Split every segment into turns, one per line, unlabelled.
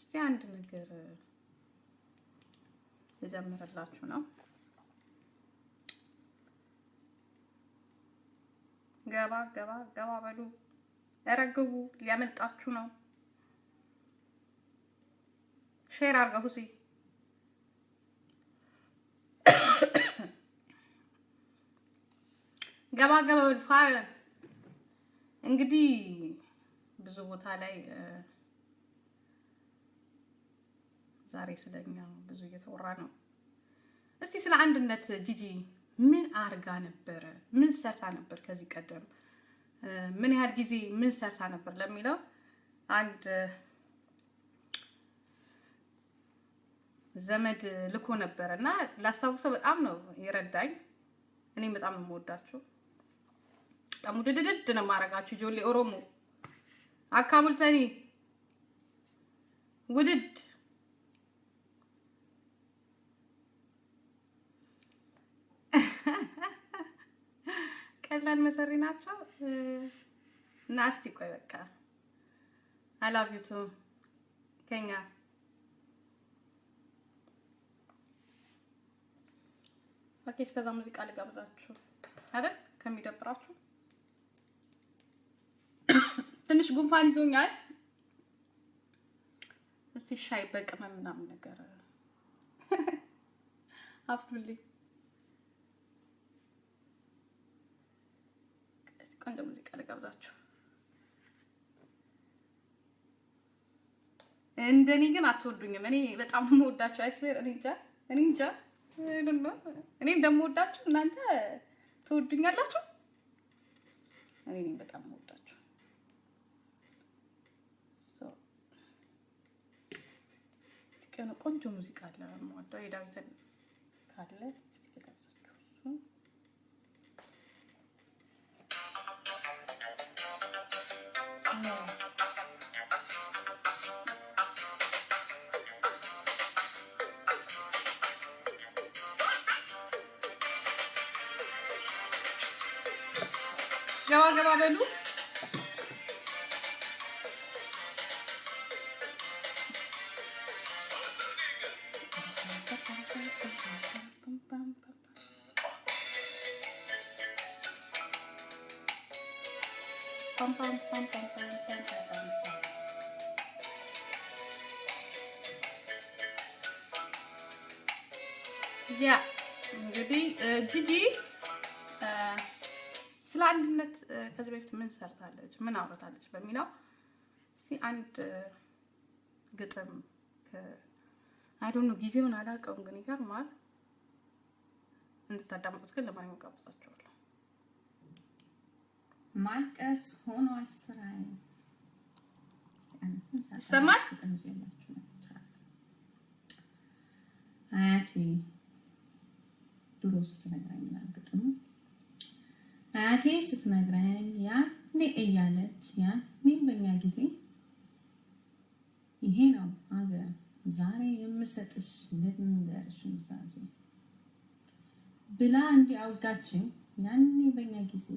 እስቲ አንድ ነገር ልጀምርላችሁ ነው። ገባ ገባ ገባ በሉ ረግቡ ሊያመልጣችሁ ነው። ሼር አድርገው ሁሲ ገባ ገባ በሉ ፋር እንግዲህ ብዙ ቦታ ላይ ዛሬ ስለኛ ብዙ እየተወራ ነው። እስቲ ስለ አንድነት ጂጂ ምን አርጋ ነበር? ምን ሰርታ ነበር? ከዚህ ቀደም ምን ያህል ጊዜ ምን ሰርታ ነበር ለሚለው አንድ ዘመድ ልኮ ነበርና ላስታውሰው በጣም ነው የረዳኝ። እኔም በጣም ነው የምወዳችሁ። በጣም ውድድድ ነው ማረጋችሁ። ጆሌ ኦሮሞ አካሙልተኒ ውድድ ቀላል መሰሪ ናቸው። ናስቲ ቆይ በቃ I love you too ከኛ ኦኬ። እስከዛ ሙዚቃ ልጋብዛችሁ አይደል? ከሚደብራችሁ ትንሽ ጉንፋን ይዞኛል። እስቲ ሻይ በቅመም ምናምን ነገር አፍሉልኝ። ቆንጆ ሙዚቃ ልጋብዛችሁ። እንደኔ ግን አትወዱኝም። እኔ በጣም የምወዳችሁ አይስዌር እኔ እንጃ እኔ እንደምወዳችሁ እናንተ ትወዱኛላችሁ። እኔ በጣም የምወዳችሁ ከነ ቆንጆ ሙዚቃ አለ የምወደው የዳዊትን ካለ እስቲ ልጋብዛችሁ እሱ ገባ በሉ pam pam pam pam pam pam pam. ያ እንግዲህ ጂጂ ስለ አንድነት ከዚህ በፊት ምን ሰርታለች ምን አውርታለች በሚለው እስቲ አንድ ግጥም አይ ዶንት ኖ ጊዜውን አላውቀውም ግን ይገርማል እንድታዳምጡት ግን ለማንኛውም ጋብዛችኋለሁ።
ማልቀስ ሆኗል ስራዬ
ሰማይ
አያቴ ድሮ ስትነግረኝ ግጥሙ አያቴ ስትነግረኝ ያኔ እያለች ያኔ በእኛ ጊዜ ይሄ ነው አገር ዛሬ የምሰጥሽ ልንገርሽ ምሳሌ ብላ እንዲህ አውጋችኝ ያኔ በእኛ ጊዜ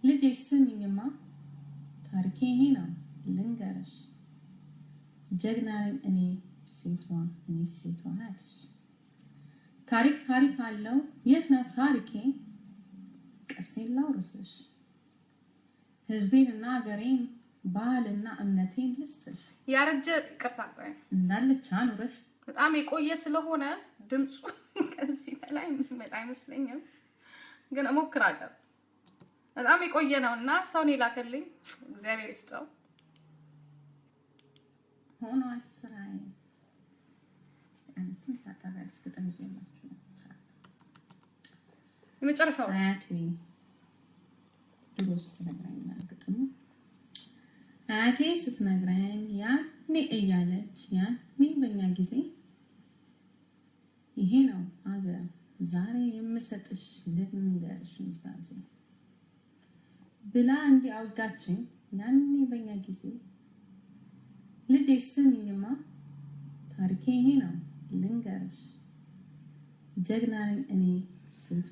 ልጄ ስሚኝማ ታሪኬ ይሄ ነው ልንገርሽ ጀግና እኔ ሴቷ ናት ታሪክ አለው የት ነው ታሪኬ ቅርሴን ላውርስሽ ህዝቤንና ሀገሬን ባህልና እምነቴን ልስጥሽ
ያረጀ ቅርታ ቆይ
እንዳለች አኑረሽ
በጣም የቆየ ስለሆነ ድምጹ ከዚህ በላይ መጣ አይመስለኝም ግን እሞክራለሁ። በጣም የቆየ ነውና ሰውን ይላከልኝ እግዚአብሔር ይስጠው።
ሆኗል ስራዬ አንተን ታታራሽ ግጥም ይዘላችሁ ነው
የመጨረሻው
አያቴ ድሮ ስትነግረኝ ግጥሙ አያቴ ስትነግረኝ ያኔ እያለች ያኔ በእኛ ጊዜ ይሄ ነው አገር ዛሬ የምሰጥሽ ልንገርሽ ምሳሌ ብላ እንዲህ አውጋችኝ ያኔ በእኛ ጊዜ ልጄ ስሚኝማ ታሪኬ ይሄ ነው ልንገርሽ ጀግና እኔ ሴቷ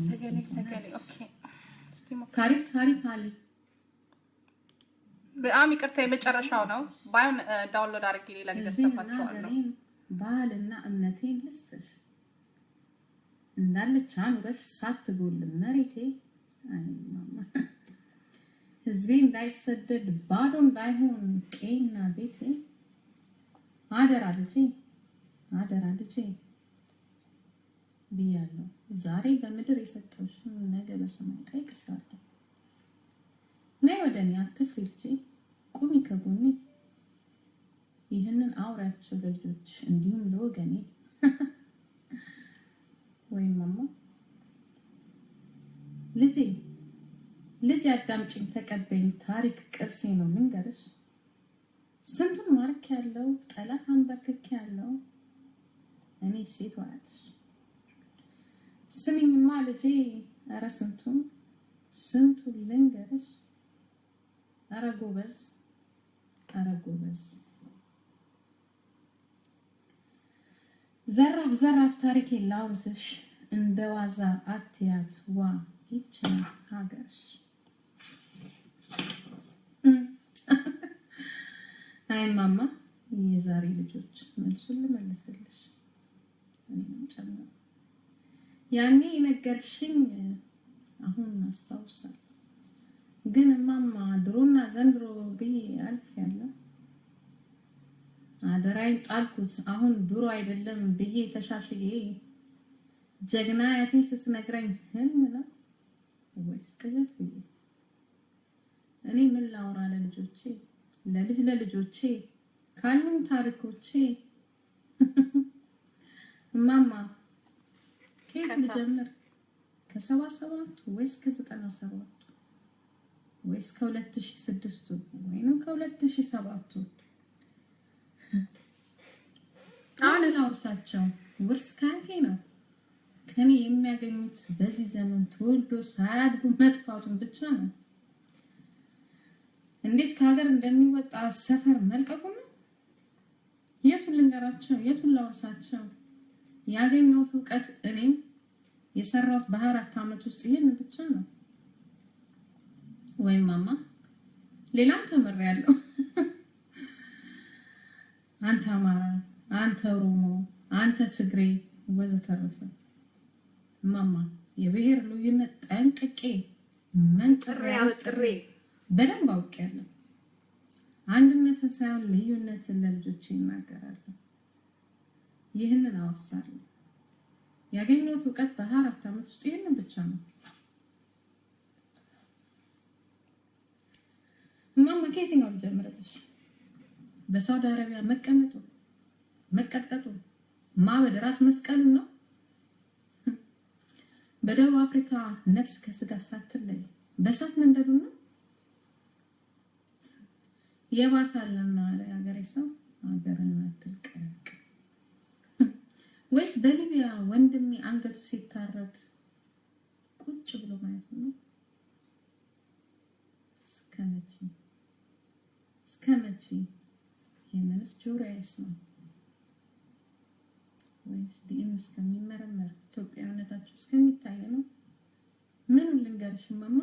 ሰገሌ ኦኬ
ታሪክ አለ
በጣም ይቅርታ የመጨረሻው ነው ባይሆን ዳውንሎድ አድርጌ ሌላ ጊዜ ተሰፋችኋለሁ
ባህልና እምነቴን ልስጥሽ እንዳለች አንረሽ ሳትጎል መሬቴ አይማማ ህዝቤ እንዳይሰደድ ባዶ እንዳይሆን ቄና ቤቴ አደራ ልጄ ብያለሁ ዛሬ በምድር የሰጠሁሽ ነገ በሰማይ ጠይቅሻለሁ ነይ ወደኔ አትፍሪ ልጄ ቁሚ ከጎኔ ይህንን አውራቸው ለልጆች እንዲሁም ለወገኔ ወይ ማማ ልጄ አዳምጪኝ ተቀበይኝ ታሪክ ቅርሴ ነው ልንገርሽ ስንቱን ማርክ ያለው ጠላት አንበርክክ ያለው እኔ ሴት ዋያትሽ ስሚኝማ ልጄ ኧረ ስንቱን ልንገርሽ ኧረ ጎበዝ ዘራፍ ታሪክ ላውርስሽ እንደዋዛ አትያት ዋ ይቻል ሀገርሽ አይ ማማ የዛሬ ልጆች መልሱን ልመልስልሽ እንጨምር ያኔ ነገርሽኝ አሁን አስታውሳለሁ ግን ማማ ድሮና ዘንድሮ ብዬ አልፌያለሁ አደራይን ጣልኩት አሁን ድሮ አይደለም ብዬ ተሻሽዬ ጀግና ያቴ ስትነግረኝ ህልም ነው ወይስ ቅዠት ብዬ እኔ ምን ላውራ ለልጆቼ ካሉኝ ታሪኮቼ ማማ ከየት ልጀምር ከ77 ወይስ ከ97 ወይስ ከ2006 ወይንም ከ2007 አሁን ላውሳቸው ውርስ ካንቴ ነው ከኔ የሚያገኙት በዚህ ዘመን ተወልዶ ሳያድጉ መጥፋቱን ብቻ ነው እንዴት ከሀገር እንደሚወጣ ሰፈር መልቀቁ ነው የቱን ልንገራቸው የቱን ላውሳቸው ያገኘሁት ዕውቀት እኔም የሰራሁት በ4 አመት ውስጥ ይሄን ብቻ ነው ወይ ማማ ሌላም ተመሪያለሁ አንተ አማራ አንተ ኦሮሞ አንተ ትግሬ ወዘተረፈ ማማ የብሔር ልዩነት ጠንቅቄ መንጥሬ በደንብ አውቄያለሁ አንድነትን ሳይሆን ልዩነትን ለልጆቼ እናገራለሁ ይህንን አወሳለሁ ያገኘሁት ዕውቀት በ4 አመት ውስጥ ይሄን ብቻ ነው ማማ ከየትኛው ልጀምርልሽ በሳውዲ አረቢያ መቀጥቀጡ ማበድ ራስ መስቀል ነው በደቡብ አፍሪካ ነፍስ ከስጋ ሳትለይ በሳት መንደዱ ነው የባሳለና ለሀገሬ ሰው ሀገርን አትልቀቅ ወይስ በሊቢያ ወንድሜ አንገቱ ሲታረድ ቁጭ ብሎ ማየት ነው እስከመቼ የነስ ጆሮ አይስማ ወይስ ዲኤም እስከሚመረመር ኢትዮጵያዊነታችሁ እስከሚታይ ነው ምን ልንገርሽ ማማ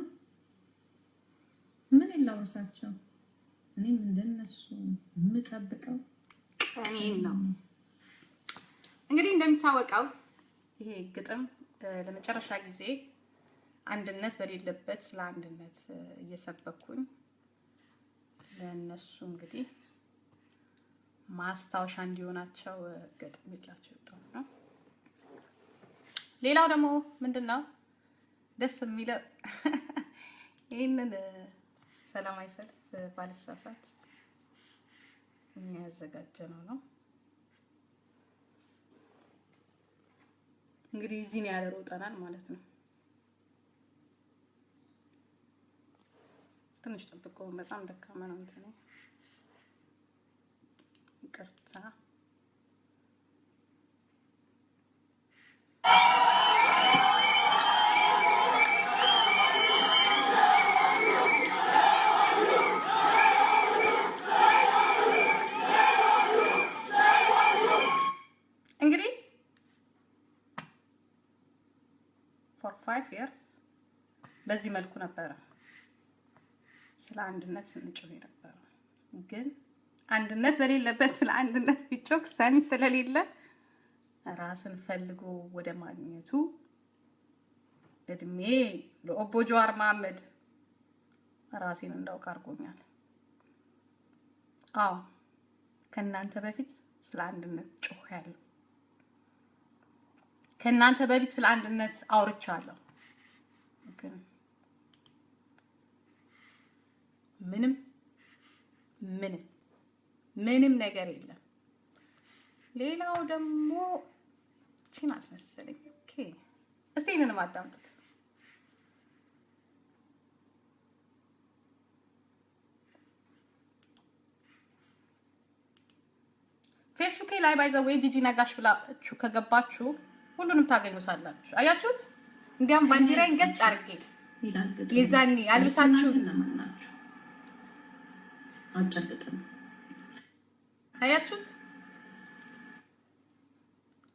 ምን ይላወሳቸው እኔም እንደነሱ የምጠብቀው
እኔን ነው እንግዲህ እንደምታወቀው ይሄ ግጥም ለመጨረሻ ጊዜ አንድነት በሌለበት ስለ አንድነት እየሰበኩኝ ለነሱ እንግዲህ ማስታወሻ እንዲሆናቸው ግጥም ይላቸው ነው ሌላው ደግሞ ምንድነው ደስ የሚለው ይሄንን ሰላማዊ ሰልፍ ባልሳሳት የሚያዘጋጀነው ነው እንግዲህ እዚህ ያለ ሮጠናል ማለት ነው ትንሽ ጠብቆ በጣም ደካማ ነው እንትን ይቅርታ እንግዲህ for 5 years በዚህ መልኩ ነበረ ስለ አንድነት ስንጮህ ነበር። ግን አንድነት በሌለበት ስለ አንድነት ቢጮህ ሰሚ ስለሌለ ራስን ፈልጎ ወደ ማግኘቱ እድሜ ለኦቦ ጀዋር መሐመድ ራሴን እንዳውቅ አድርጎኛል። አዎ ከናንተ በፊት ስለ አንድነት ጮሃለሁ። ከናንተ በፊት ስለ አንድነት አውርቻለሁ። ግን ምንም ነገር የለም። ሌላው ደግሞ ቺናት መሰለኝ። ኦኬ እስቲ እኔንም አዳምጡት። ፌስቡክ ላይ ባይዘው ወይ ጂጂ ነጋሽ ብላችሁ ከገባችሁ ሁሉንም ታገኙታላችሁ። አያችሁት? እንዲያም ባንዲራዬን ገጭ አድርጌ የዛኔ አልብሳችሁ
አንጨብጥም።
አያችሁት?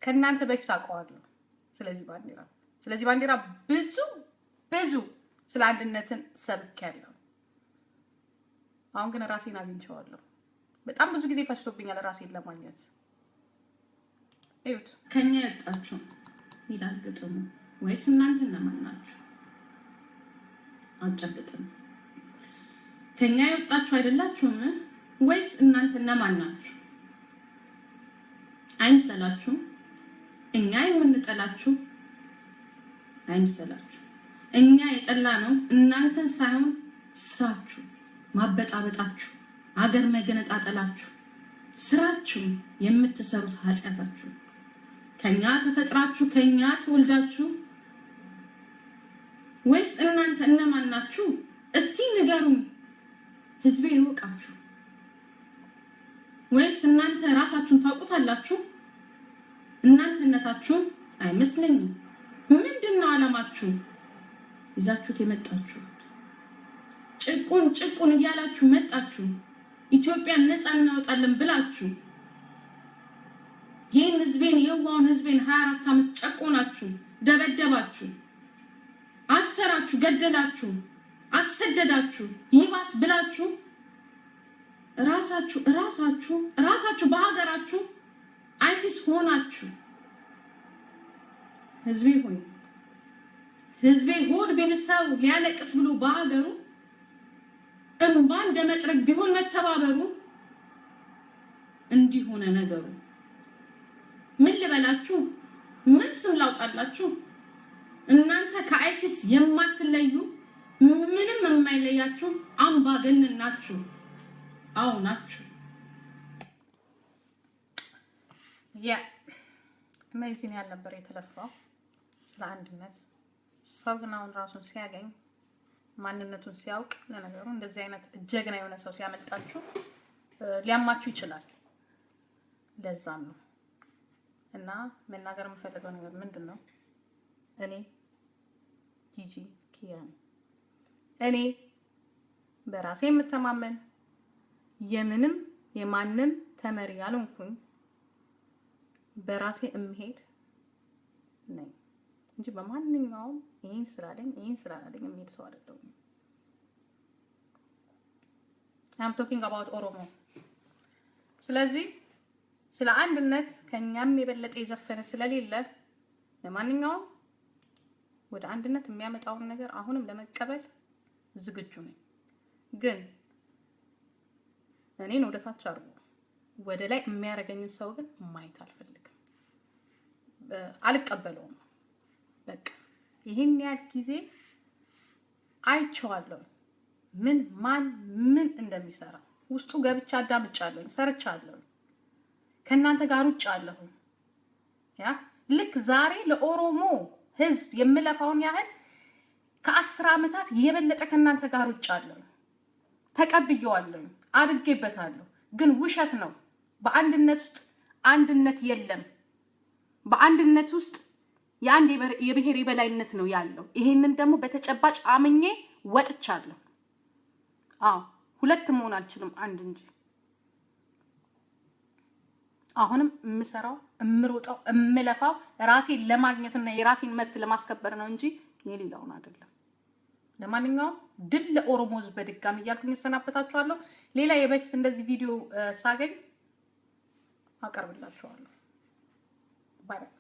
ከናንተ በፊት አውቀዋለሁ። ስለዚህ ባንዲራ ብዙ ስለ አንድነትን ሰብኬያለሁ። አሁን ግን ራሴን አግኝቼዋለሁ። በጣም ብዙ ጊዜ ፈጅቶብኛል ራሴን ለማግኘት። እዩት።
ከኛ ያጣችሁ ይላል ግጥሙ። ወይስ እናንተ እነማን ናችሁ? አንጨብጥም። ከኛ ያጣችሁ አይደላችሁም? ወይስ እናንተ እነማን ናችሁ? አይምሰላችሁ። እኛ የምንጠላችሁ አይምሰላችሁ። እኛ የጠላነው እናንተን ሳይሆን ስራችሁ፣ ማበጣበጣችሁ፣ አገር መገነጣጠላችሁ፣ ስራችሁ፣ የምትሰሩት ኃጢአታችሁ። ከኛ ተፈጥራችሁ ከኛ ተወልዳችሁ ወይስ እናንተ እነማን ናችሁ? እስቲ ንገሩኝ፣ ህዝቤ ይወቃችሁ። ወይስ እናንተ ራሳችሁን ታውቁታላችሁ? እናንተነታችሁ አይመስለኝም። ምንድነው ዓላማችሁ? ይዛችሁት የመጣችሁ ጭቁን እያላችሁ መጣችሁ። ኢትዮጵያን ነፃ እናወጣለን ብላችሁ ይሄን ህዝቤን የዋውን ህዝቤን 24 ዓመት ጨቆናችሁ፣ ደበደባችሁ፣ አሰራችሁ፣ ገደላችሁ፣ አሰደዳችሁ። ይባስ ብላችሁ ራሳችሁ በሀገራችሁ አይሲስ ሆናችሁ። ህዝቤ ሆድ ቢልሰው ሊያለቅስ ብሎ በሀገሩ እንባ እንደመጥረግ ቢሆን መተባበሩ እንዲሆነ ነገሩ። ምን ልበላችሁ? ምን ስም ላውጣላችሁ? እናንተ ከአይሲስ የማትለዩ ምንም የማይለያችሁ አምባገነን ናችሁ። አዎ ናችሁ።
እነዚህን ያህል ነበር የተለፋው ስለ አንድነት። ሰው ግን አሁን ራሱን ሲያገኝ ማንነቱን ሲያውቅ፣ ለነገሩ እንደዚህ አይነት ጀግና የሆነ ሰው ሲያመልጣችሁ ሊያማችሁ ይችላል። ለዛም ነው እና መናገር የምፈልገው ነገር ምንድነው? እኔ ጂጂ ኪያ ነኝ። እኔ በራሴ የምተማመን የምንም የማንም ተመሪ ያልሆንኩኝ በራሴ እምሄድ ነኝ እንጂ በማንኛውም ይሄን ስላለኝ የሚሄድ ሰው አይደለሁም። I'm talking about ኦሮሞ። ስለዚህ ስለ አንድነት ከኛም የበለጠ የዘፈነ ስለሌለ ለማንኛውም ወደ አንድነት የሚያመጣውን ነገር አሁንም ለመቀበል ዝግጁ ነኝ። ግን እኔን ወደ ታች አድርጎ ወደ ላይ የሚያረገኝን ሰው ግን ማየት አልፈልግም፣ አልቀበለውም። በቃ ይሄን ያህል ጊዜ አይቼዋለሁ ምን እንደሚሰራ ውስጡ ገብቻ አዳምጫለሁ፣ ሰርቻለሁ፣ ከናንተ ጋር ውጫለሁ። ያ ልክ ዛሬ ለኦሮሞ ህዝብ የምለፋውን ያህል ከ10 ዓመታት የበለጠ ከናንተ ጋር ውጫለሁ፣ ተቀብየዋለሁ፣ አድጌበታለሁ። ግን ውሸት ነው። በአንድነት ውስጥ አንድነት የለም። በአንድነት ውስጥ የአንድ የብሔር የበላይነት ነው ያለው። ይሄንን ደግሞ በተጨባጭ አምኜ ወጥቻለሁ። ሁለት መሆን አልችልም፣ አንድ እንጂ። አሁንም የምሰራው እምሮጣው እምለፋው ራሴን ለማግኘትና የራሴን መብት ለማስከበር ነው እንጂ የሌላውን አይደለም። ለማንኛውም ድል ለኦሮሞ ህዝብ በድጋሚ እያልኩኝ እሰናበታችኋለሁ። ሌላ የበፊት እንደዚህ ቪዲዮ ሳገኝ አቀርብላችኋለሁ። ባይ ባይ።